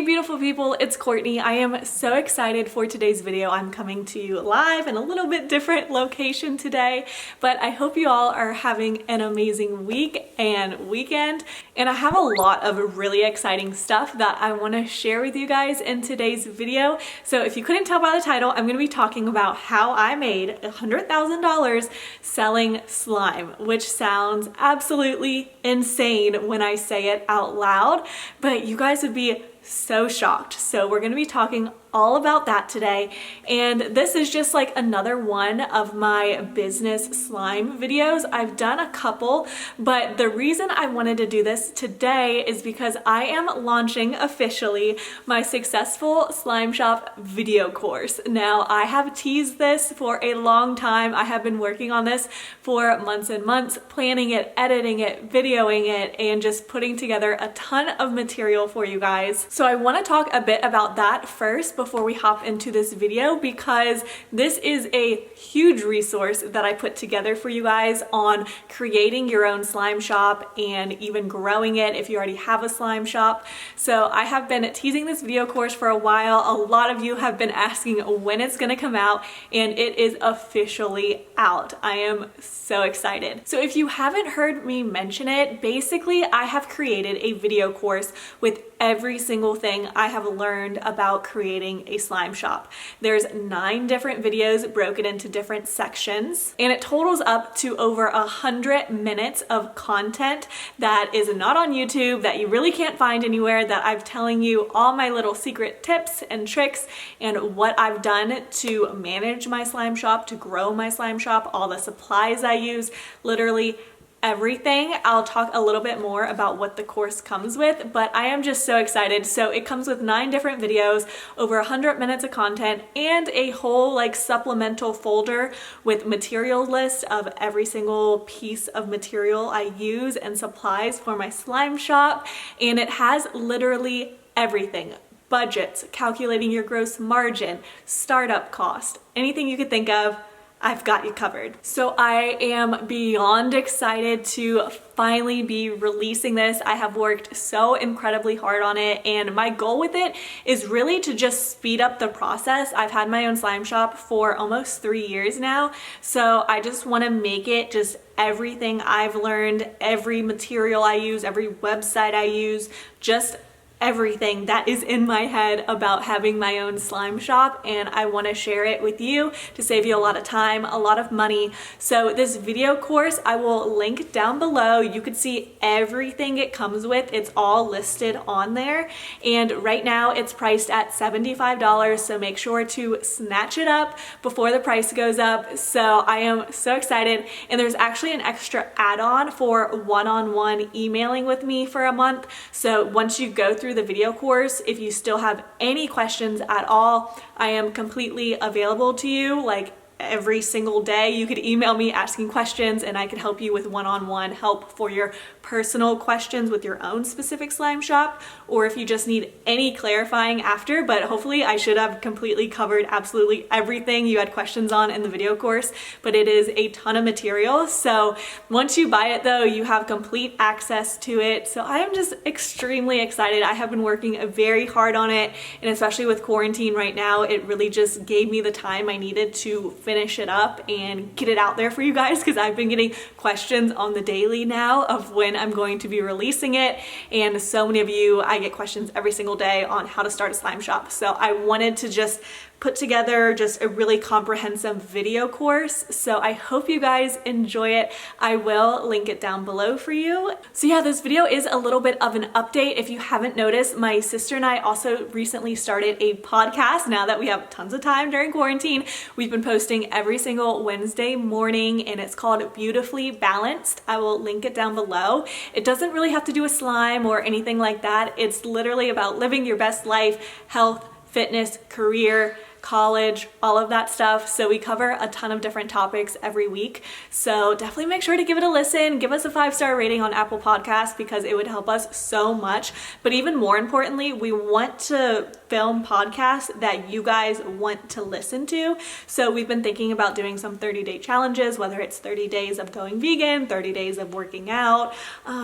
beautiful people, it's Courtney. I am so excited for today's video. I'm coming to you live in a little bit different location today, but I hope you all are having an amazing week and weekend. And I have a lot of really exciting stuff that I want to share with you guys in today's video. So if you couldn't tell by the title, I'm going to be talking about how I made $100,000 selling slime, which sounds absolutely insane when I say it out loud, but you guys would be so shocked. So we're going to be talking all about that today. And this is just like another one of my business slime videos. I've done a couple, but the reason I wanted to do this today is because I am launching officially my Successful Slime Shop video course. Now, I have teased this for a long time. I have been working on this for months and months, planning it, editing it, videoing it, and just putting together a ton of material for you guys. So I want to talk a bit about that first before we hop into this video, because this is a huge resource that I put together for you guys on creating your own slime shop and even growing it if you already have a slime shop. So I have been teasing this video course for a while. A lot of you have been asking when it's going to come out, and it is officially out. I am so excited. So if you haven't heard me mention it, basically I have created a video course with every single thing I have learned about creating a slime shop. There's 9 different videos broken into different sections, and it totals up to over 100 minutes of content that is not on YouTube, that you really can't find anywhere, that I'm telling you all my little secret tips and tricks and what I've done to manage my slime shop, to grow my slime shop, all the supplies I use, literally everything. I'll talk a little bit more about what the course comes with, but I am just so excited. So it comes with 9 different videos, over 100 minutes of content, and a whole like supplemental folder with material lists of every single piece of material I use and supplies for my slime shop. And it has literally everything: budgets, calculating your gross margin, startup cost, anything you could think of, I've got you covered. So I am beyond excited to finally be releasing this. I have worked so incredibly hard on it, and my goal with it is really to just speed up the process. I've had my own slime shop for almost 3 years now, so I just want to make it just everything I've learned, every material I use, every website I use, just everything that is in my head about having my own slime shop, and I want to share it with you to save you a lot of time, a lot of money. So this video course I will link down below. You could see everything it comes with. It's all listed on there, and right now it's priced at $75, so make sure to snatch it up before the price goes up. So I am so excited, and there's actually an extra add-on for one-on-one emailing with me for a month. So once you go through the video course, if you still have any questions at all, I am completely available to you. Like every single day you could email me asking questions, and I could help you with one-on-one help for your personal questions with your own specific slime shop, or if you just need any clarifying after. But hopefully I should have completely covered absolutely everything you had questions on in the video course, but it is a ton of material. So once you buy it though, you have complete access to it. So I am just extremely excited. I have been working very hard on it, and especially with quarantine right now, it really just gave me the time I needed to finish it up and get it out there for you guys, because I've been getting questions on the daily now of when I'm going to be releasing it, and so many of you, I get questions every single day on how to start a slime shop. So I wanted to just put together just a really comprehensive video course. So I hope you guys enjoy it. I will link it down below for you. So yeah, this video is a little bit of an update. If you haven't noticed, my sister and I also recently started a podcast. Now that we have tons of time during quarantine, we've been posting every single Wednesday morning, and it's called Beautifully Balanced. I will link it down below. It doesn't really have to do with slime or anything like that. It's literally about living your best life, health, fitness, career, college, all of that stuff. So we cover a ton of different topics every week. So definitely make sure to give it a listen. Give us a 5-star rating on Apple Podcasts, because it would help us so much. But even more importantly, we want to film podcasts that you guys want to listen to. So we've been thinking about doing some 30-day challenges, whether it's 30 days of going vegan, 30 days of working out.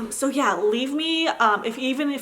So yeah, leave me, if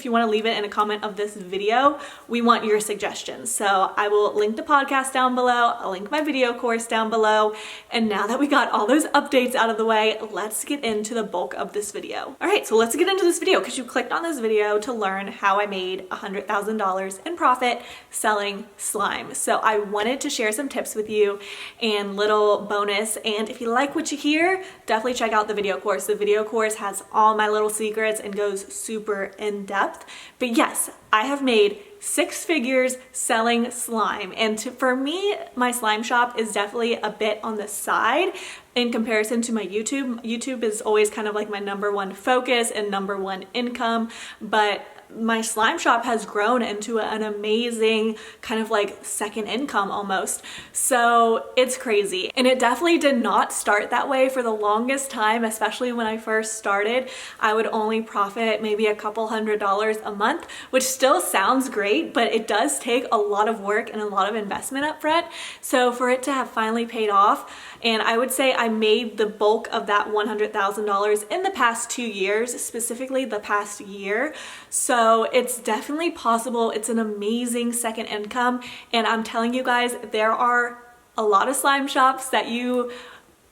you want to leave it in a comment of this video, we want your suggestions. So I will link the podcast down below. I'll link my video course down below. And now that we got all those updates out of the way, let's get into the bulk of this video. All right, so let's get into this video because you clicked on this video to learn how I made $100,000 in profit selling slime. So I wanted to share some tips with you and little bonus. And if you like what you hear, definitely check out the video course. The video course has all my little secrets and goes super in depth. But yes, I have made 6 figures selling slime. And for me, my slime shop is definitely a bit on the side in comparison to my YouTube. YouTube is always kind of like my number one focus and number one income, but my slime shop has grown into an amazing kind of like second income almost. So it's crazy. And it definitely did not start that way for the longest time, especially when I first started. I would only profit maybe a couple $100s a month, which still sounds great, but it does take a lot of work and a lot of investment up front. So for it to have finally paid off, and I would say I made the bulk of that $100,000 in the past 2 years, specifically the past year. So it's definitely possible. It's an amazing second income. And I'm telling you guys, there are a lot of slime shops that you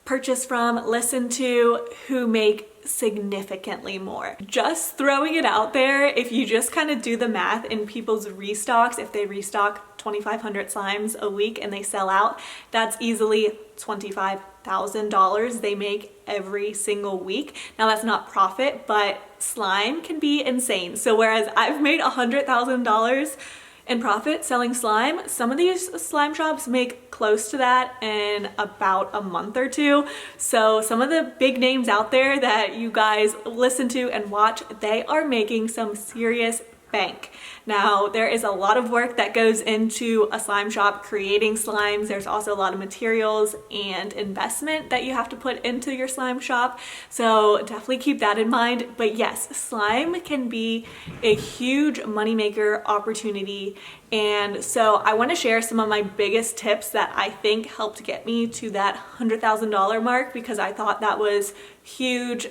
purchase from, listen to, who make significantly more. Just throwing it out there, if you just kind of do the math in people's restocks, if they restock 2,500 slimes a week and they sell out, that's easily $25,000 they make every single week. Now that's not profit, but slime can be insane. So whereas I've made $100,000 in profit selling slime, some of these slime shops make close to that in about a month or two. So some of the big names out there that you guys listen to and watch, they are making some serious bank. Now, there is a lot of work that goes into a slime shop creating slimes. There's also a lot of materials and investment that you have to put into your slime shop. So definitely keep that in mind. But yes, slime can be a huge moneymaker opportunity. And so I want to share some of my biggest tips that I think helped get me to that $100,000 mark, because I thought that was huge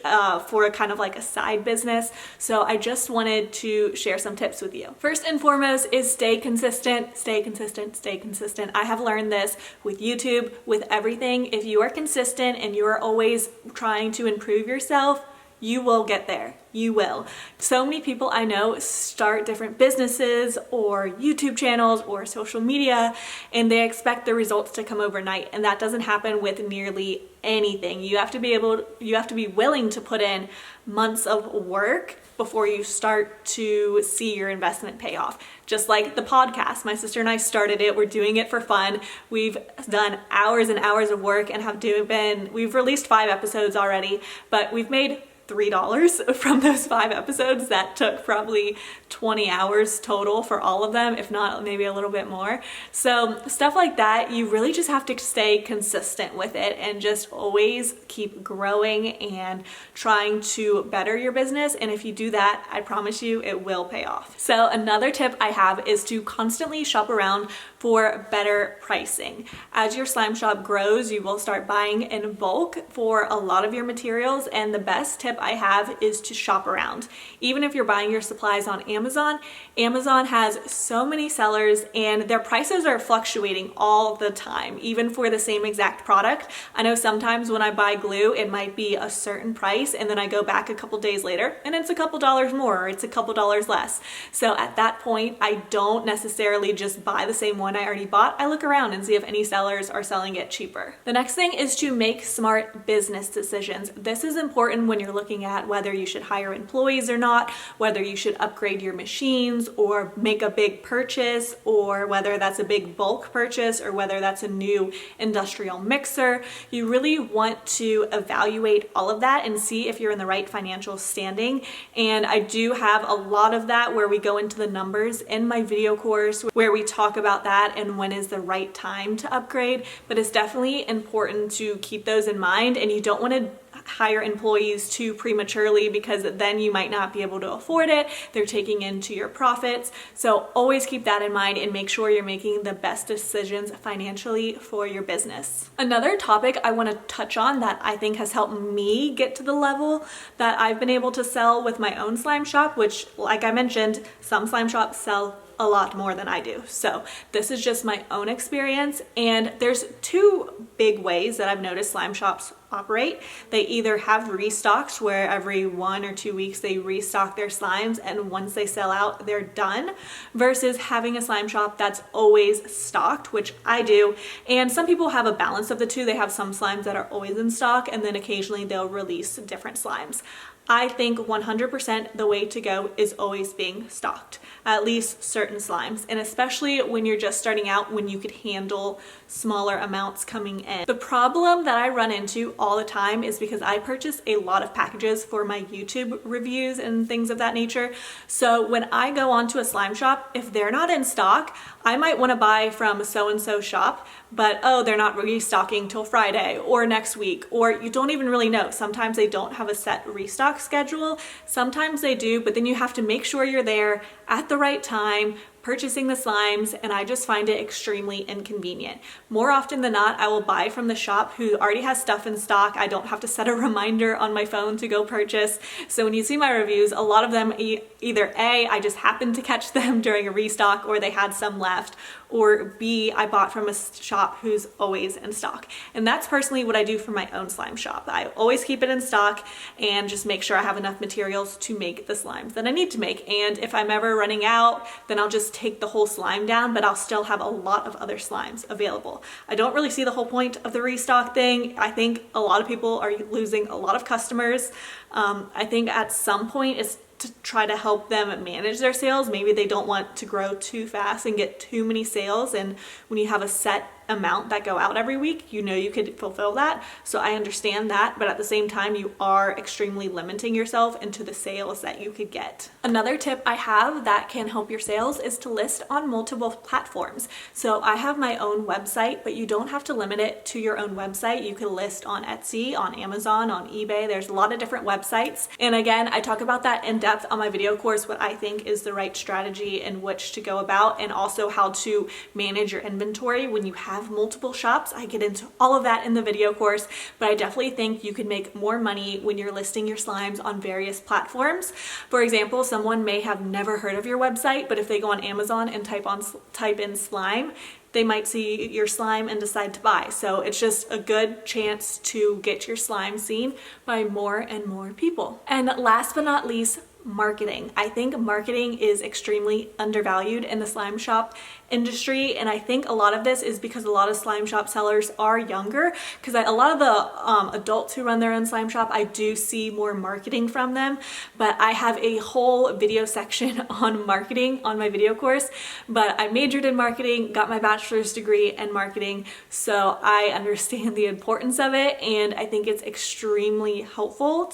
for a kind of like a side business. So I just wanted to share some tips with you. First and foremost is stay consistent, stay consistent, stay consistent. I have learned this with YouTube, with everything. If you are consistent and you are always trying to improve yourself, you will get there. You will. So many people I know start different businesses or YouTube channels or social media, and they expect the results to come overnight. And that doesn't happen with nearly anything. You have to be willing to put in months of work before you start to see your investment pay off. Just like the podcast, my sister and I started it. We're doing it for fun. We've done hours and hours of work and we've released 5 episodes already, but we've made $3 from those 5 episodes. That took probably 20 hours total for all of them, if not maybe a little bit more. So stuff like that, you really just have to stay consistent with it and just always keep growing and trying to better your business. And if you do that, I promise you it will pay off. So another tip I have is to constantly shop around for better pricing. As your slime shop grows, you will start buying in bulk for a lot of your materials, and the best tip I have is to shop around. Even if you're buying your supplies on Amazon, Amazon has so many sellers and their prices are fluctuating all the time, even for the same exact product. I know sometimes when I buy glue, it might be a certain price and then I go back a couple days later and it's a couple dollars more or it's a couple dollars less. So at that point, I don't necessarily just buy the same one I already bought. I look around and see if any sellers are selling it cheaper. The next thing is to make smart business decisions. This is important when you're looking at whether you should hire employees or not, whether you should upgrade your machines or make a big purchase, or whether that's a big bulk purchase or whether that's a new industrial mixer. You really want to evaluate all of that and see if you're in the right financial standing. And I do have a lot of that where we go into the numbers in my video course where we talk about that and when is the right time to upgrade. But it's definitely important to keep those in mind, and you don't want to hire employees too prematurely, because then you might not be able to afford it. They're taking into your profits. So always keep that in mind and make sure you're making the best decisions financially for your business. Another topic I want to touch on that I think has helped me get to the level that I've been able to sell with my own slime shop, which, like I mentioned, some slime shops sell a lot more than I do. So this is just my own experience, and there's two big ways that I've noticed slime shops operate. They either have restocks where every 1 or 2 weeks they restock their slimes, and once they sell out, they're done, versus having a slime shop that's always stocked, which I do. And some people have a balance of the two. They have some slimes that are always in stock, and then occasionally they'll release different slimes. I think 100% the way to go is always being stocked, at least certain slimes, and especially when you're just starting out, when you could handle smaller amounts coming in. The problem that I run into all the time is because I purchase a lot of packages for my YouTube reviews and things of that nature. So when I go onto a slime shop, if they're not in stock, I might want to buy from so-and-so shop, but oh, they're not restocking till Friday or next week, or you don't even really know. Sometimes they don't have a set restock schedule. Sometimes they do, but then you have to make sure you're there at the right time purchasing the slimes, and I just find it extremely inconvenient. More often than not, I will buy from the shop who already has stuff in stock. I don't have to set a reminder on my phone to go purchase. So when you see my reviews, a lot of them either A, I just happened to catch them during a restock, or they had some left, or B, I bought from a shop who's always in stock. And that's personally what I do for my own slime shop. I always keep it in stock and just make sure I have enough materials to make the slimes that I need to make. And if I'm ever running out, then I'll just take the whole slime down, but I'll still have a lot of other slimes available. I don't really see the whole point of the restock thing. I think a lot of people are losing a lot of customers. I think at some point it's to try to help them manage their sales. Maybe they don't want to grow too fast and get too many sales, and when you have a set amount that go out every week, you know you could fulfill that. So I understand that, but at the same time, you are extremely limiting yourself into the sales that you could get. Another tip I have that can help your sales is to list on multiple platforms. So I have my own website, but you don't have to limit it to your own website. You can list on Etsy, on Amazon, on eBay. There's a lot of different websites. And again, I talk about that in depth on my video course, what I think is the right strategy in which to go about, and also how to manage your inventory when you have multiple shops. I get into all of that in the video course, but I definitely think you can make more money when you're listing your slimes on various platforms. For example, someone may have never heard of your website, but if they go on Amazon and type in slime, they might see your slime and decide to buy. So it's just a good chance to get your slime seen by more and more people. And last but not least, marketing. I think marketing is extremely undervalued in the slime shop industry, and I think a lot of this is because a lot of slime shop sellers are younger, because a lot of the adults who run their own slime shop, I do see more marketing from them, but I have a whole video section on marketing on my video course. But I majored in marketing, got my bachelor's degree in marketing, so I understand the importance of it, and I think it's extremely helpful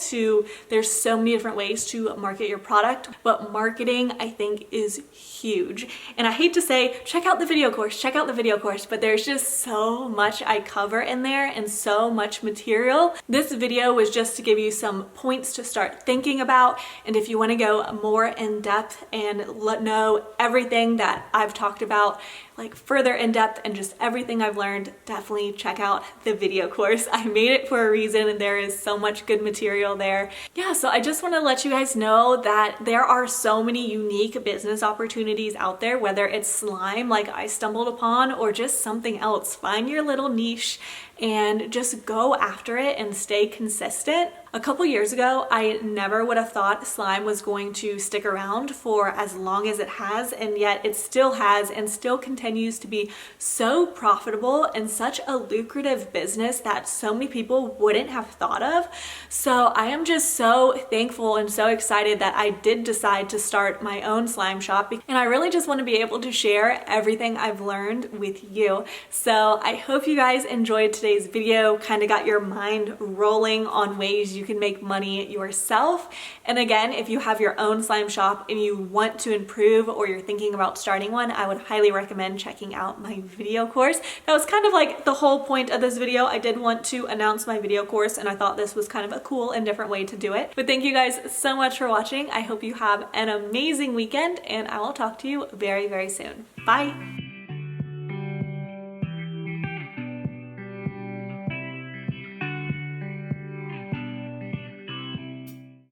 there's so many different ways to market your product, but marketing I think is huge. And I hate to say, check out the video course, but there's just so much I cover in there and so much material. This video was just to give you some points to start thinking about, and if you want to go more in depth and know everything that I've talked about, like further in depth and just everything I've learned, definitely check out the video course. I made it for a reason, and there is so much good material there. Yeah, so I just want to let you guys know that there are so many unique business opportunities out there, whether it's slime like I stumbled upon or just something else. Find your little niche and just go after it and stay consistent. A couple years ago, I never would have thought slime was going to stick around for as long as it has, and yet it still has and still continues to be so profitable and such a lucrative business that so many people wouldn't have thought of. So I am just so thankful and so excited that I did decide to start my own slime shop, and I really just want to be able to share everything I've learned with you. So I hope you guys enjoyed today's today's video kind of got your mind rolling on ways you can make money yourself. And again, if you have your own slime shop and you want to improve or you're thinking about starting one, I would highly recommend checking out my video course. That was kind of like the whole point of this video. I did want to announce my video course and I thought this was kind of a cool and different way to do it. But thank you guys so much for watching. I hope you have an amazing weekend and I will talk to you very, very soon. Bye!